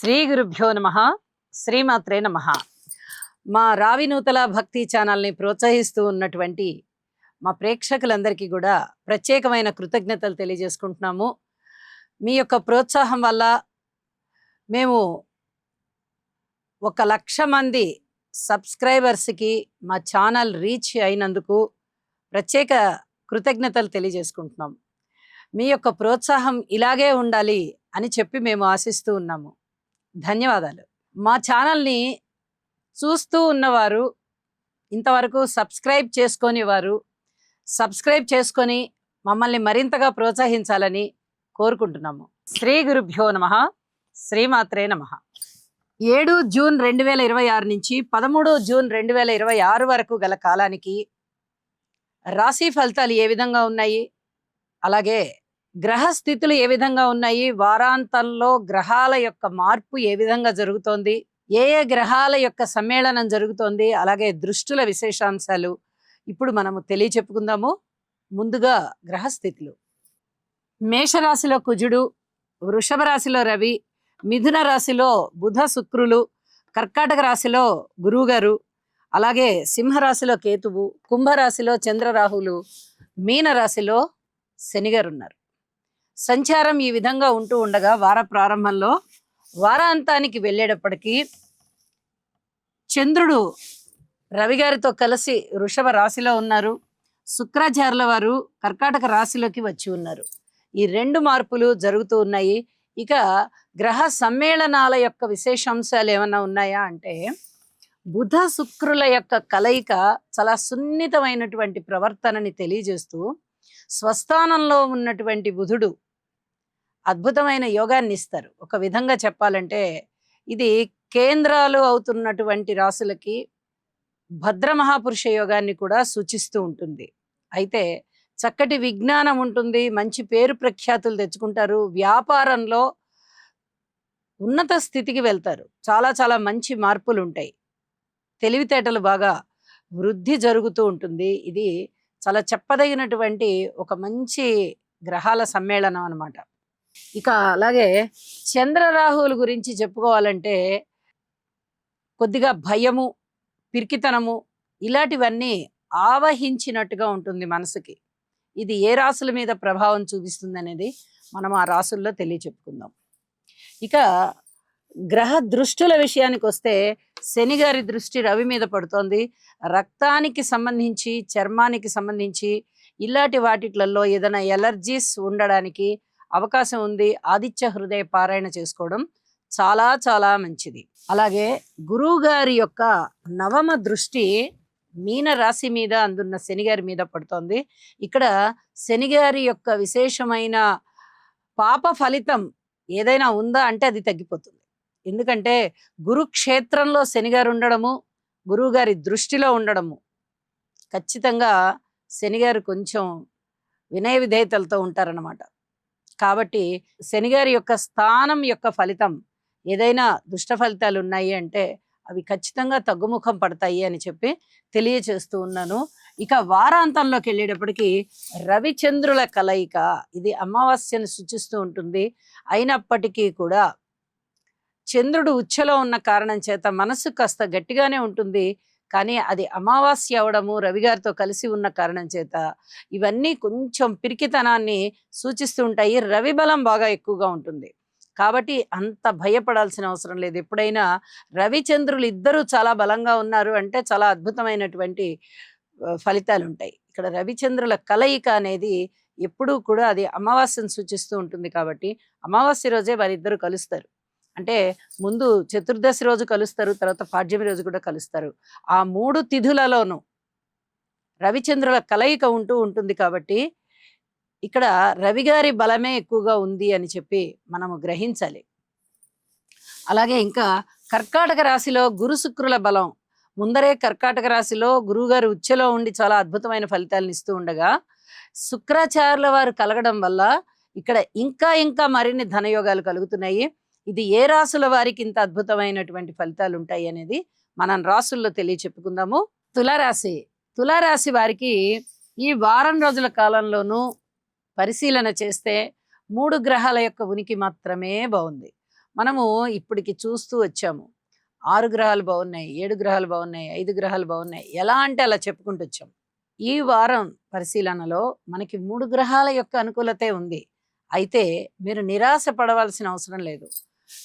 శ్రీ గురుభ్యో నమః. శ్రీమాత్రే నమః. మా రావినూతల భక్తి ఛానల్ని ప్రోత్సహిస్తూ ఉన్నటువంటి మా ప్రేక్షకులందరికీ కూడా ప్రత్యేకమైన కృతజ్ఞతలు తెలియజేసుకుంటున్నాము. మీ యొక్క ప్రోత్సాహం వల్ల మేము 1,00,000 మంది సబ్స్క్రైబర్స్కి మా ఛానల్ రీచ్ అయినందుకు ప్రత్యేక కృతజ్ఞతలు తెలియజేసుకుంటున్నాం. మీ యొక్క ప్రోత్సాహం ఇలాగే ఉండాలి అని చెప్పి మేము ఆశిస్తూ ఉన్నాము. ధన్యవాదాలు. మా ఛానల్ని చూస్తూ ఉన్నవారు, ఇంతవరకు సబ్స్క్రైబ్ చేసుకొని మమ్మల్ని మరింతగా ప్రోత్సహించాలని కోరుకుంటున్నాము. శ్రీ గురుభ్యో నమః. శ్రీమాత్రే నమః. 7 జూన్ 2026 నుంచి 13 జూన్ 2026 వరకు గల కాలానికి రాశి ఫలితాలు ఏ విధంగా ఉన్నాయి, అలాగే గ్రహ స్థితులు ఏ విధంగా ఉన్నాయి, వారాంతంలో గ్రహాల యొక్క మార్పు ఏ విధంగా జరుగుతోంది, ఏ ఏ గ్రహాల యొక్క సమ్మేళనం జరుగుతోంది, అలాగే దృష్టుల విశేషాంశాలు ఇప్పుడు మనము తెలియచెప్పుకుందాము. ముందుగా గ్రహ స్థితులు. మేషరాశిలో కుజుడు, వృషభ రాశిలో రవి, మిథున రాశిలో బుధ శుక్రులు, కర్కాటక రాశిలో గురువుగారు, అలాగే సింహరాశిలో కేతువు, కుంభరాశిలో చంద్రరాహులు, మీన రాశిలో శనిగారు ఉన్నారు. సంచారం ఈ విధంగా ఉంటూ ఉండగా వార ప్రారంభంలో వారాంతానికి వెళ్ళేటప్పటికీ చంద్రుడు రవి గారితో కలిసి వృషభ రాశిలో ఉన్నారు. శుక్రాచార్యుల వారు కర్కాటక రాశిలోకి వచ్చి ఉన్నారు. ఈ 2 మార్పులు జరుగుతూ ఉన్నాయి. ఇక గ్రహ సమ్మేళనాల యొక్క విశేషాంశాలు ఏమన్నా ఉన్నాయా అంటే, బుధ శుక్రుల యొక్క కలయిక చాలా సున్నితమైనటువంటి ప్రవర్తనని తెలియజేస్తూ, స్వస్థానంలో ఉన్నటువంటి బుధుడు అద్భుతమైన యోగాన్ని ఇస్తారు. ఒక విధంగా చెప్పాలంటే ఇది కేంద్రాలు అవుతున్నటువంటి రాశులకి భద్ర మహాపురుష యోగాన్ని కూడా సూచిస్తూ ఉంటుంది. అయితే చక్కటి విజ్ఞానం ఉంటుంది, మంచి పేరు ప్రఖ్యాతులు తెచ్చుకుంటారు, వ్యాపారంలో ఉన్నత స్థితికి వెళ్తారు, చాలా చాలా మంచి మార్పులు ఉంటాయి, తెలివితేటలు బాగా వృద్ధి జరుగుతూ ఉంటుంది. ఇది చాలా చెప్పదగినటువంటి ఒక మంచి గ్రహాల సమ్మేళనం అన్నమాట. ఇక అలాగే చంద్రరాహువుల గురించి చెప్పుకోవాలంటే కొద్దిగా భయము, పిరికితనము ఇలాంటివన్నీ ఆవహించినట్టుగా ఉంటుంది మనసుకి. ఇది ఏ రాశుల మీద ప్రభావం చూపిస్తుంది అనేది మనం ఆ రాశుల్లో తెలియచెప్పుకుందాం. ఇక గ్రహ దృష్టుల విషయానికి వస్తే శని గారి దృష్టి రవి మీద పడుతోంది. రక్తానికి సంబంధించి, చర్మానికి సంబంధించి ఇలాంటి వాటిలలో ఏదైనా ఎలర్జీస్ ఉండడానికి అవకాశం ఉంది. ఆదిత్య హృదయ పారాయణ చేసుకోవడం చాలా చాలా మంచిది. అలాగే గురువు గారి యొక్క 9వ దృష్టి మీన రాశి మీద అందున్న శనిగారి మీద పడుతోంది. ఇక్కడ శనిగారి యొక్క విశేషమైన పాప ఫలితం ఏదైనా ఉందా అంటే అది తగ్గిపోతుంది. ఎందుకంటే గురుక్షేత్రంలో శనిగారు ఉండడము, గురువు గారి దృష్టిలో ఉండడము, ఖచ్చితంగా శనిగారు కొంచెం వినయ విధేయతలతో ఉంటారన్నమాట. కాబట్టి శనిగారి యొక్క స్థానం యొక్క ఫలితం ఏదైనా దుష్ట ఫలితాలు ఉన్నాయి అంటే అవి ఖచ్చితంగా తగ్గుముఖం పడతాయి అని చెప్పి తెలియచేస్తూ ఉన్నాను. ఇక వారాంతంలోకి వెళ్ళేటప్పటికి రవిచంద్రుల కలయిక ఇది అమావాస్యను సూచిస్తూ ఉంటుంది. అయినప్పటికీ కూడా చంద్రుడు ఉచ్చలో ఉన్న కారణం చేత మనసు కాస్త గట్టిగానే ఉంటుంది. కానీ అది అమావాస్య అవడము, రవిగారితో కలిసి ఉన్న కారణం చేత ఇవన్నీ కొంచెం పిరికితనాన్ని సూచిస్తూ ఉంటాయి. రవి బలం బాగా ఎక్కువగా ఉంటుంది కాబట్టి అంత భయపడాల్సిన అవసరం లేదు. ఎప్పుడైనా రవిచంద్రులు ఇద్దరు చాలా బలంగా ఉన్నారు అంటే చాలా అద్భుతమైనటువంటి ఫలితాలు ఉంటాయి. ఇక్కడ రవిచంద్రుల కలయిక అనేది ఎప్పుడూ కూడా అది అమావాస్యను సూచిస్తూ ఉంటుంది. కాబట్టి అమావాస్య రోజే వారిద్దరు కలుస్తారు. అంటే ముందు చతుర్దశి రోజు కలుస్తారు, తర్వాత పాడ్యమి రోజు కూడా కలుస్తారు. ఆ 3 తిథులలోనూ రవిచంద్రుల కలయిక ఉంటూ ఉంటుంది. కాబట్టి ఇక్కడ రవిగారి బలమే ఎక్కువగా ఉంది అని చెప్పి మనము గ్రహించాలి. అలాగే ఇంకా కర్కాటక రాశిలో గురు శుక్రుల బలం ముందరే కర్కాటక రాశిలో గురువుగారు ఉచ్చలో ఉండి చాలా అద్భుతమైన ఫలితాలను ఇస్తూ ఉండగా శుక్రాచార్యుల వారు కలగడం వల్ల ఇక్కడ ఇంకా ఇంకా మరిన్ని ధనయోగాలు కలుగుతున్నాయి. ఇది ఏ రాశుల వారికి ఇంత అద్భుతమైనటువంటి ఫలితాలు ఉంటాయి అనేది మనం రాశుల్లో తెలియచెప్పుకుందాము. తులారాశి వారికి ఈ వారం రోజుల కాలంలోనూ పరిశీలన చేస్తే 3 గ్రహాల యొక్క ఉనికి మాత్రమే బాగుంది. మనము ఇప్పటికి చూస్తూ వచ్చాము. 6 గ్రహాలు బాగున్నాయి, 7 గ్రహాలు బాగున్నాయి, 5 గ్రహాలు బాగున్నాయి. ఎలా అంటే అలా చెప్పుకుంటూ వచ్చాం. ఈ వారం పరిశీలనలో మనకి 3 గ్రహాల యొక్క అనుకూలతే ఉంది. అయితే మీరు నిరాశ పడవలసిన అవసరం లేదు.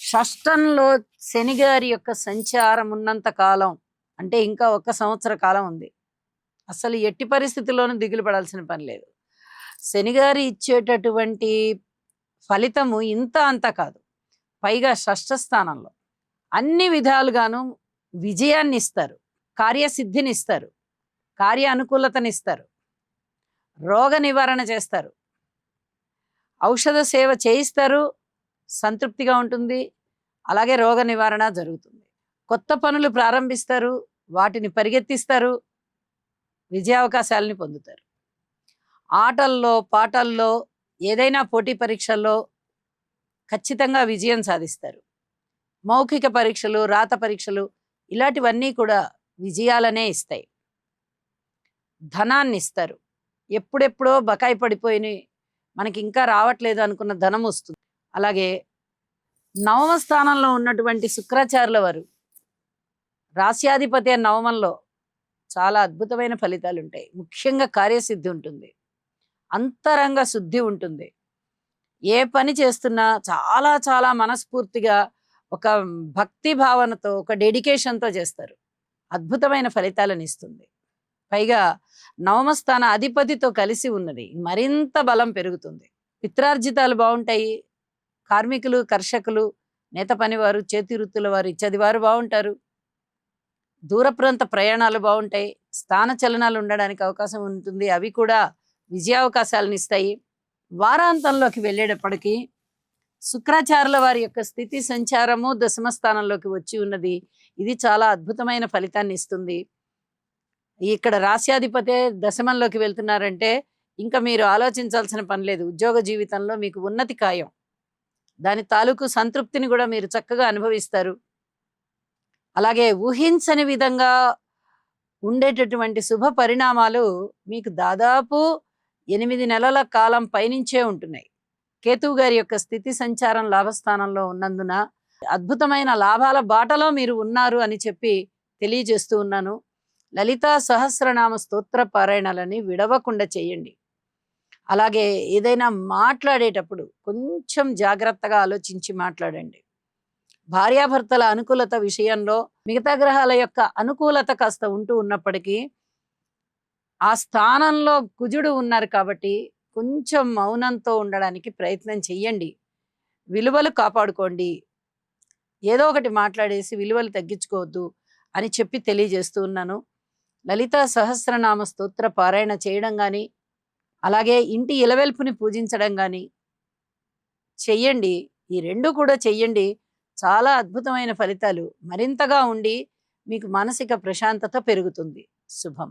షష్టంలో శని గారి యొక్క సంచారం ఉన్నంత కాలం, అంటే ఇంకా 1 సంవత్సర కాలం ఉంది. అసలు ఎట్టి పరిస్థితుల్లోనూ దిగులు పడాల్సిన పని లేదు. శని గారు ఇచ్చేటటువంటి ఫలితము ఇంత అంత కాదు. పైగా షష్ఠ స్థానంలో అన్ని విధాలుగాను విజయాన్ని ఇస్తారు, కార్యసిద్ధిని ఇస్తారు, కార్య అనుకూలతనిస్తారు, రోగ నివారణ చేస్తారు, ఔషధ సేవ చేయిస్తారు, సంతృప్తిగా ఉంటుంది. అలాగే రోగ నివారణ జరుగుతుంది. కొత్త పనులు ప్రారంభిస్తారు, వాటిని పరిగెత్తిస్తారు, విజయావకాశాలని పొందుతారు. ఆటల్లో, పాటల్లో, ఏదైనా పోటీ పరీక్షల్లో ఖచ్చితంగా విజయం సాధిస్తారు. మౌఖిక పరీక్షలు, రాత పరీక్షలు ఇలాంటివన్నీ కూడా విజయాలనే ఇస్తాయి. ధనాన్ని ఇస్తారు. ఎప్పుడెప్పుడో బకాయి పడిపోయి మనకి ఇంకా రావట్లేదు అనుకున్న ధనం వస్తుంది. అలాగే నవమ స్థానంలో ఉన్నటువంటి శుక్రాచార్యుల వారు రాస్యాధిపతి నవమంలో చాలా అద్భుతమైన ఫలితాలు ఉంటాయి. ముఖ్యంగా కార్యసిద్ధి ఉంటుంది, అంతరంగ శుద్ధి ఉంటుంది. ఏ పని చేస్తున్నా చాలా చాలా మనస్ఫూర్తిగా ఒక భక్తి భావనతో, ఒక డెడికేషన్తో చేస్తారు. అద్భుతమైన ఫలితాలను ఇస్తుంది. పైగా నవమస్థాన అధిపతితో కలిసి ఉన్నది, మరింత బలం పెరుగుతుంది. పిత్రార్జితాలు బాగుంటాయి. కార్మికులు, కర్షకులు, నేత పనివారు, చేతి వృత్తుల వారు, ఇత్యాది వారు బాగుంటారు. దూర ప్రాంత ప్రయాణాలు బాగుంటాయి. స్థాన చలనాలు ఉండడానికి అవకాశం ఉంటుంది, అవి కూడా విజయావకాశాలను ఇస్తాయి. వారాంతంలోకి వెళ్ళేటప్పటికీ శుక్రాచార్యుల వారి యొక్క స్థితి సంచారము దశమ స్థానంలోకి వచ్చి ఉన్నది. ఇది చాలా అద్భుతమైన ఫలితాన్ని ఇస్తుంది. ఇక్కడ రాస్యాధిపతే దశమంలోకి వెళ్తున్నారంటే ఇంకా మీరు ఆలోచించాల్సిన పని లేదు. ఉద్యోగ జీవితంలో మీకు ఉన్నతి ఖాయం. దాని తాలూకు సంతృప్తిని కూడా మీరు చక్కగా అనుభవిస్తారు. అలాగే ఊహించని విధంగా ఉండేటటువంటి శుభ పరిణామాలు మీకు దాదాపు 8 నెలల కాలం పైనుంచే ఉంటున్నాయి. కేతువు గారి యొక్క స్థితి సంచారం లాభస్థానంలో ఉన్నందున అద్భుతమైన లాభాల బాటలో మీరు ఉన్నారు అని చెప్పి తెలియజేస్తూ ఉన్నాను. లలితా సహస్రనామ స్తోత్ర పారాయణాలని విడవకుండా చేయండి. అలాగే ఏదైనా మాట్లాడేటప్పుడు కొంచెం జాగ్రత్తగా ఆలోచించి మాట్లాడండి. భార్యాభర్తల అనుకూలత విషయంలో మిగతా గ్రహాల యొక్క అనుకూలత కాస్త ఉంటూ ఉన్నప్పటికీ ఆ స్థానంలో కుజుడు ఉన్నారు కాబట్టి కొంచెం మౌనంతో ఉండడానికి ప్రయత్నం చెయ్యండి. విలువలు కాపాడుకోండి. ఏదో ఒకటి మాట్లాడేసి విలువలు తగ్గించుకోవద్దు అని చెప్పి తెలియజేస్తూ ఉన్నాను. లలితా సహస్రనామ స్తోత్ర పారాయణ చేయడం కానీ, అలాగే ఇంటి ఇలవెల్పుని పూజించడం కానీ చెయ్యండి. ఈ రెండు కూడా చెయ్యండి. చాలా అద్భుతమైన ఫలితాలు మరింతగా ఉండి మీకు మానసిక ప్రశాంతత పెరుగుతుంది. శుభం.